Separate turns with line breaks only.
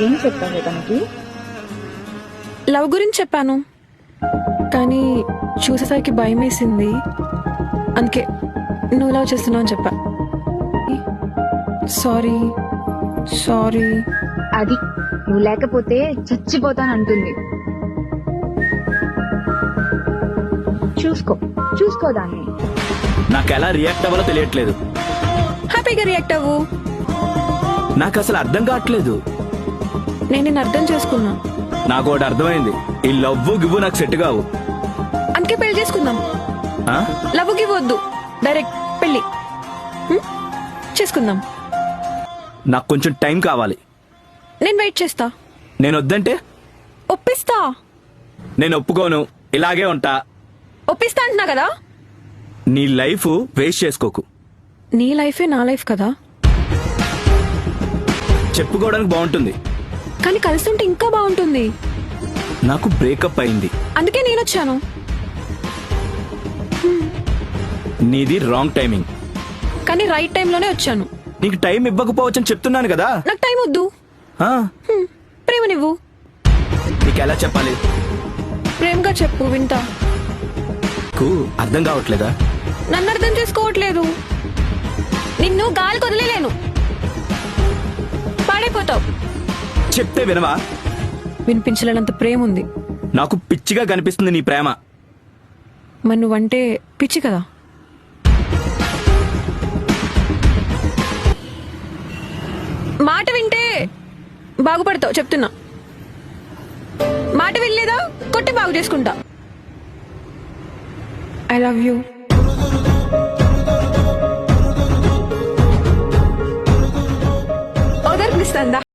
ఏం చెప్పావు తనకి?
లవ్ గురించి చెప్పాను, కానీ చూసేసరికి భయం వేసింది. అందుకే నువ్వు లవ్ చేస్తున్నావు అని చెప్పా. Sorry sorry.
అది నువ్వు లేకపోతే చచ్చిపోతానంటుంది. చూసుకో దాన్ని.
నాకు ఎలా రియాక్ట్ అవ్వాలో తెలియట్లేదు.
హ్యాపీగా రియాక్ట్ అవ్వు.
నాకు అసలు అర్థం కావట్లేదు.
నేను నిన్ను అర్థం చేసుకున్నా.
నాకు ఒకటి అర్థమైంది, ఈ లవ్వు గివ్వు నాకు సెట్ కావు.
అందుకే పెళ్లి చేసుకుందాం.
ఆ?
లవ్ గివ్ వద్దు, డైరెక్ట్ పెళ్లి చేసుకుందాం.
నాకు కొంచెం టైం కావాలి.
నేను వెయిట్ చేస్తా.
నేను వద్దంటే?
ఒప్పిస్తా.
నేను ఒప్పుకోను, ఇలాగే ఉంటా.
ఒప్పిస్తా అంటున్నా కదా.
నీ లైఫ్ వేస్ట్ చేసుకోకు.
నీ లైఫే నా లైఫ్ కదా.
చెప్పుకోవడానికి బాగుంటుంది,
కానీ కలిసి ఉంటే ఇంకా బాగుంటుంది.
నాకు బ్రేకప్ అయింది,
అందుకే నేను వచ్చాను.
నీది రాంగ్ టైమింగ్.
కానీ రైట్ టైంలోనే వచ్చాను.
నీకు టైం ఇవ్వకపోవచ్చని చెప్తున్నాను కదా.
నాకు టైం వద్దు.
ఆ?
ప్రేమ నువ్వు.
నీకు ఎలా చెప్పాలి?
ప్రేమగా చెప్పు, వింటా.
నీకు అర్థం కావట్లేదా?
నన్ను అర్థం చేసుకోవట్లేదు. నిన్ను గాలి కొదలేను, పాడైపోతావు.
చెప్తే వినవా?
వినిపించలేనంత ప్రేమ ఉంది.
నాకు పిచ్చిగా కనిపిస్తుంది నీ ప్రేమ.
మరి నువ్వంటే పిచ్చి కదా. మాట వింటే బాగుపడతావు చెప్తున్నా. మాట వినలేదా కొట్టి బాగు చేసుకుంటా. I love you. ఓదర్పిస్తుందా?